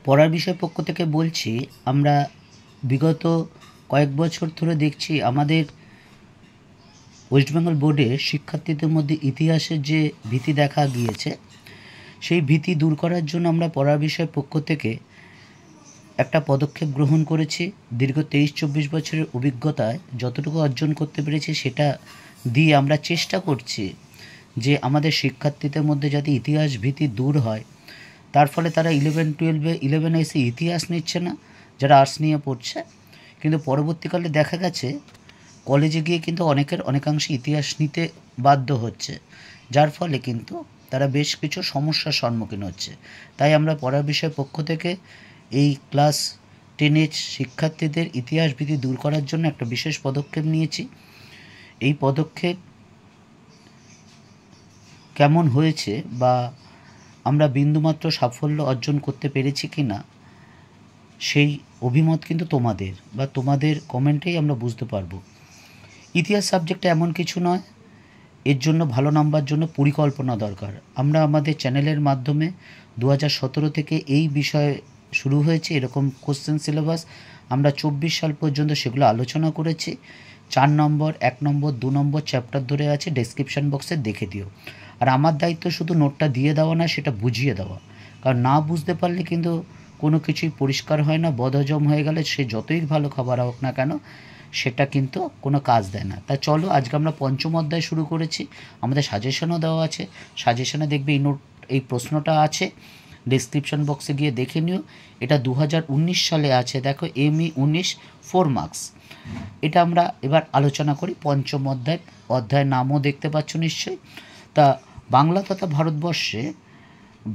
পড়ার বিষয় পক্ষ থেকে বলছি, আমরা বিগত কয়েক বছর ধরে দেখছি আমাদের ওয়েস্ট বেঙ্গল বোর্ডে শিক্ষার্থীদের মধ্যে ইতিহাসের যে ভীতি দেখা গিয়েছে, সেই ভীতি দূর করার জন্য আমরা পড়ার বিষয় পক্ষ থেকে একটা পদক্ষেপ গ্রহণ করেছি। দীর্ঘ 23-24 বছরের অভিজ্ঞতায় যতটুকু অর্জন করতে পেরেছি সেটা দিয়ে আমরা চেষ্টা করছি যে আমাদের শিক্ষার্থীদের মধ্যে যাতে ইতিহাস ভীতি দূর হয়। তার ফলে তারা 11-12-11 এসে ইতিহাস নিচ্ছে না, যারা আর্টস নিয়ে পড়ছে, কিন্তু পরবর্তীকালে দেখা গেছে কলেজে গিয়ে কিন্তু অনেকাংশে ইতিহাস নিতে বাধ্য হচ্ছে, যার ফলে কিন্তু তারা বেশ কিছু সমস্যার সম্মুখীন হচ্ছে। তাই আমরা পড়ার বিষয় পক্ষ থেকে এই ক্লাস 10-এর শিক্ষার্থীদের ইতিহাস ভীতি দূর করার জন্য একটা বিশেষ পদক্ষেপ নিয়েছি। এই পদক্ষেপ কেমন হয়েছে বা আমরা বিন্দুমাত্র সাফল্য অর্জন করতে পেরেছি কি না, সেই অভিমত কিন্তু তোমাদের কমেন্টেই আমরা বুঝতে পারবো। ইতিহাস সাবজেক্টটা এমন কিছু নয়, এর জন্য ভালো নাম্বার জন্য পরিকল্পনা দরকার। আমরা আমাদের চ্যানেলের মাধ্যমে 2017 থেকে এই বিষয়ে শুরু হয়েছে এরকম কোশ্চেন সিলেবাস, আমরা 24 সাল পর্যন্ত সেগুলো আলোচনা করেছি। 4 নম্বর, 1 নম্বর, 2 নম্বর চ্যাপ্টার ধরে আছে, ডেসক্রিপশান বক্সে দেখে দিও। আর আমার দায়িত্ব শুধু নোটটা দিয়ে দেওয়া না, সেটা বুঝিয়ে দেওয়া, কারণ না বুঝতে পারলে কিন্তু কোনো কিছুই পরিষ্কার হয় না। বদহজম হয়ে গেলে সে যতই ভালো খাবার হোক না কেন, সেটা কিন্তু কোনো কাজ দেয় না। তাই চলো, আজকে আমরা 5ম অধ্যায় শুরু করেছি। আমাদের সাজেশনও দেওয়া আছে, সাজেশনে দেখবে এই প্রশ্নটা আছে, ডেসক্রিপশন বক্সে গিয়ে দেখে নিও। এটা 2019 সালে আছে, দেখো ME 19 4 মার্কস। এটা আমরা এবার আলোচনা করি 5ম অধ্যায়ের নামও দেখতে পাচ্ছ নিশ্চয়ই। তা বাংলা তথা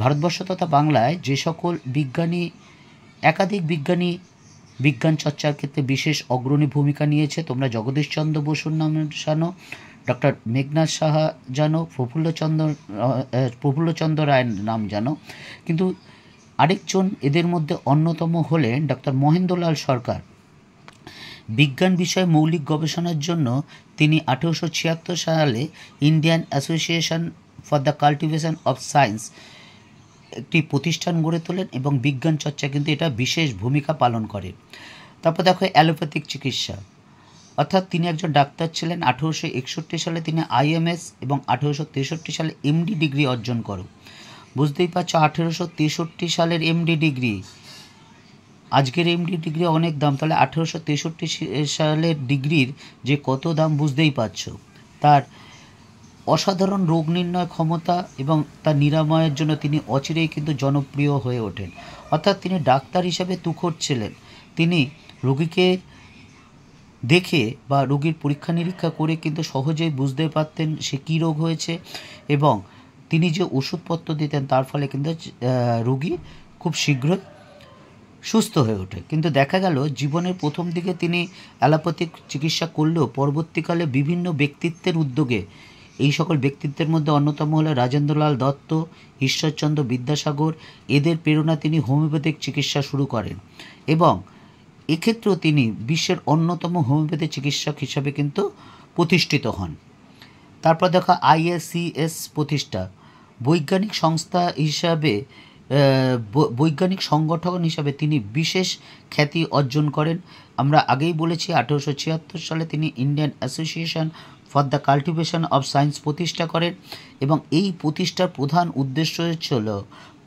ভারতবর্ষ তথা বাংলায় যে সকল একাধিক বিজ্ঞানী বিজ্ঞান চর্চার ক্ষেত্রে বিশেষ অগ্রণী ভূমিকা নিয়েছে, তোমরা জগদীশচন্দ্র বসুর নাম জানো, ডক্টর মেঘনাথ সাহা জানো, প্রফুল্লচন্দ্র রায়ের নাম জানো, কিন্তু আরেকজন এদের মধ্যে অন্যতম হলেন ডক্টর মহেন্দ্রলাল সরকার। বিজ্ঞান বিষয়ে মৌলিক গবেষণার জন্য তিনি 1876 সালে Indian association for the cultivation of science একটি প্রতিষ্ঠান গড়ে তোলেন এবং বিজ্ঞান চর্চা কিন্তু এটা বিশেষ ভূমিকা পালন করে। তারপর দেখো অ্যালোপ্যাথিক চিকিৎসা, অর্থাৎ তিনি একজন ডাক্তার ছিলেন। 1861 সালে তিনি IMS এবং 1863 সালে MD ডিগ্রি অর্জন করেন। বুঝতেই পারছো, 1863 সালের MD ডিগ্রি, আজকের MD ডিগ্রি অনেক দাম, তাহলে 1863 সালের ডিগ্রির যে কত দাম বুঝতেই পারছো। তার অসাধারণ রোগ নির্ণয় ক্ষমতা এবং তার নিরাময়ের জন্য তিনি অচিরেই কিন্তু জনপ্রিয় হয়ে ওঠেন। অর্থাৎ তিনি ডাক্তার হিসাবে তুখোড় ছিলেন। তিনি রোগীকে দেখে বা রোগীর পরীক্ষা নিরীক্ষা করে কিন্তু সহজেই বুঝতে পারতেন সে কী রোগ হয়েছে, এবং তিনি যে ওষুধপত্র দিতেন তার ফলে কিন্তু রোগী খুব শীঘ্রই সুস্থ হয়ে ওঠে। কিন্তু দেখা গেল জীবনের প্রথম দিকে তিনি অ্যালোপ্যাথিক চিকিৎসা করলেও পরবর্তীকালে বিভিন্ন ব্যক্তিত্বের উদ্যোগে, এই সকল ব্যক্তিত্বের মধ্যে অন্যতম হলো রাজেন্দ্রলাল দত্ত, ঈশ্বরচন্দ্র বিদ্যাসাগর, এদের প্রেরণা তিনি হোমিওপ্যাথিক চিকিৎসা শুরু করেন এবং এক্ষেত্রেও তিনি বিশ্বের অন্যতম হোমিওপ্যাথি চিকিৎসক হিসাবে কিন্তু প্রতিষ্ঠিত হন। তারপর দেখো IACS প্রতিষ্ঠা, বৈজ্ঞানিক সংগঠন হিসাবে তিনি বিশেষ খ্যাতি অর্জন করেন। আমরা আগেই বলেছি 1876 সালে তিনি Indian association for the cultivation of science প্রতিষ্ঠা করেন এবং এই প্রতিষ্ঠার প্রধান উদ্দেশ্য ছিল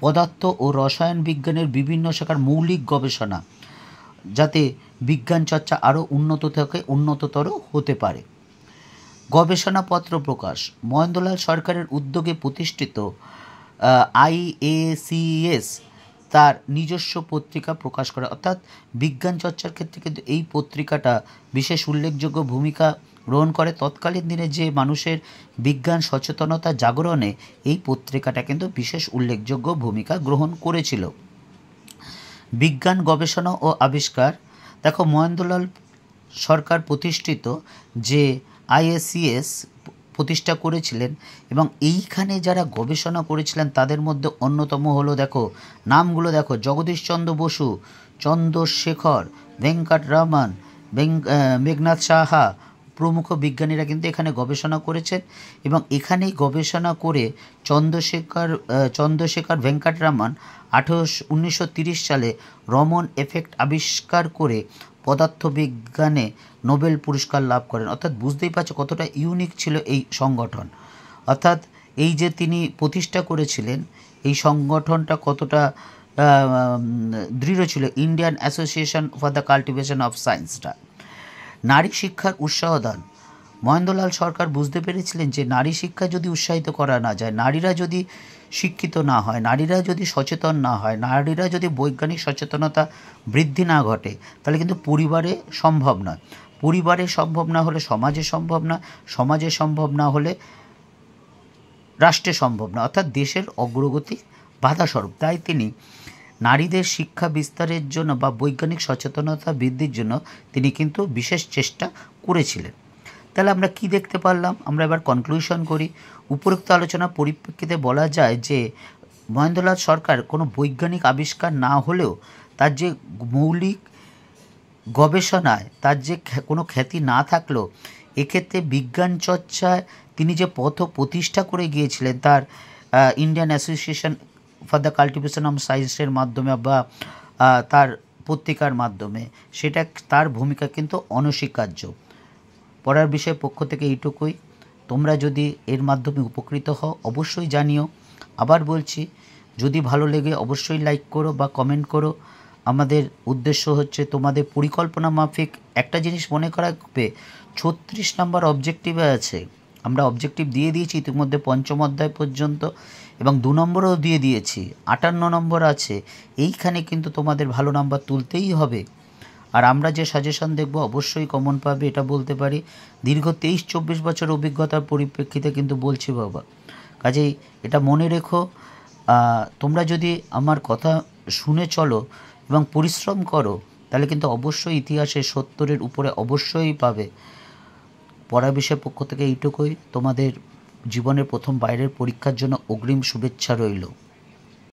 পদার্থ ও রসায়ন বিজ্ঞানের বিভিন্ন শাখার মৌলিক গবেষণা, যাতে বিজ্ঞান চর্চা আরও উন্নততর হতে পারে। গবেষণাপত্র প্রকাশ, মহেন্দ্রলাল সরকারের উদ্যোগে প্রতিষ্ঠিত IACS তার নিজস্ব পত্রিকা প্রকাশ করে, অর্থাৎ বিজ্ঞান চর্চার ক্ষেত্রে কিন্তু এই পত্রিকাটা বিশেষ উল্লেখযোগ্য ভূমিকা গ্রহণ করে। তৎকালীন দিনে যে মানুষের বিজ্ঞান সচেতনতা জাগরণে এই পত্রিকাটা কিন্তু বিশেষ উল্লেখযোগ্য ভূমিকা গ্রহণ করেছিল। বিজ্ঞান গবেষণা ও আবিষ্কার, দেখো মহেন্দ্রলাল সরকার প্রতিষ্ঠিত যে IACS প্রতিষ্ঠা করেছিলেন এবং এইখানে যারা গবেষণা করেছিলেন তাদের মধ্যে অন্যতম হলো, দেখো নামগুলো দেখো, জগদীশচন্দ্র বসু, চন্দ্রশেখর, ভেঙ্কটরামন, মেঘনাথ সাহা, প্রমুখ বিজ্ঞানীরা কিন্তু এখানে গবেষণা করেছেন এবং এখানেই গবেষণা করে চন্দ্রশেখর ভেঙ্কটরামন 1930 সালে রমন এফেক্ট আবিষ্কার করে পদার্থবিজ্ঞানে নোবেল পুরস্কার লাভ করেন। অর্থাৎ বুঝতেই পারছো কতটা ইউনিক ছিল এই সংগঠন। অর্থাৎ এই যে তিনি প্রতিষ্ঠা করেছিলেন এই সংগঠনটা কতটা দৃঢ় ছিল, Indian association for the cultivation of সায়েন্সটা। নারী শিক্ষার উৎসাহ দান। মহেন্দ্রলাল সরকার বুঝতে পেরেছিলেন যে নারী শিক্ষা যদি উৎসাহিত করা না যায়, নারীরা যদি শিক্ষিত না হয়, নারীরা যদি সচেতন না হয়, নারীরা যদি বৈজ্ঞানিক সচেতনতা বৃদ্ধি না ঘটে, তাহলে কিন্তু পরিবারে সম্ভব নয়। পরিবারে সম্ভব না হলে সমাজে সম্ভব না, সমাজে সম্ভব না হলে রাষ্ট্রে সম্ভব না, অর্থাৎ দেশের অগ্রগতি বাধাস্বরূপ। তাই তিনি নারীদের শিক্ষা বিস্তারের জন্য বা বৈজ্ঞানিক সচেতনতা বৃদ্ধির জন্য তিনি কিন্তু বিশেষ চেষ্টা করেছিলেন। তাহলে আমরা কি দেখতে পারলাম? আমরা এবার কনক্লুশন করি। উপরোক্ত আলোচনার পরিপ্রেক্ষিতে বলা যায় যে মহেন্দ্রলাল সরকার কোনো বৈজ্ঞানিক আবিষ্কার না হলেও তার যে মৌলিক গবেষণায় তার যে কোনো খ্যাতি না থাকলেও এক্ষেত্রে বিজ্ঞান চর্চায় তিনি যে পথ প্রতিষ্ঠা করে গিয়েছিলেন তার Indian association for the cultivation of সায়েন্সের মাধ্যমে বা তার পত্রিকার মাধ্যমে, সেটা তার ভূমিকা কিন্তু অনস্বীকার্য। পড়ার বিষয় পক্ষ থেকে এইটুকুই। তোমরা যদি এর মাধ্যমে উপকৃত হও অবশ্যই জানিও। আবার বলছি, যদি ভালো লেগে অবশ্যই লাইক করো বা কমেন্ট করো। আমাদের উদ্দেশ্য হচ্ছে তোমাদের পরিকল্পনা মাফিক একটা জিনিস মনে রাখবে, 36 নম্বর অবজেক্টিভে আছে। আমরা অবজেক্টিভ দিয়ে দিয়েছি ইতিমধ্যে 5ম অধ্যায় পর্যন্ত এবং 2 নম্বরও দিয়ে দিয়েছি, 58 নম্বর আছে। এইখানে কিন্তু তোমাদের ভালো নাম্বার তুলতেই হবে। আর আমরা যে সাজেশন দেখব অবশ্যই কমন পাবে, এটা বলতে পারি। দীর্ঘ 23-24 বছর অভিজ্ঞতার পরিপ্রেক্ষিতে কিন্তু বলছি বাবা। কাজেই এটা মনে রেখো, তোমরা যদি আমার কথা শুনে চলো এবং পরিশ্রম করো তাহলে কিন্তু অবশ্যই ইতিহাসে 70-এর উপরে অবশ্যই পাবে। পড়া বিষয়ের পক্ষ থেকে এইটুকুই। তোমাদের জীবনের প্রথম বাইরের পরীক্ষার জন্য অগ্রিম শুভেচ্ছা রইল।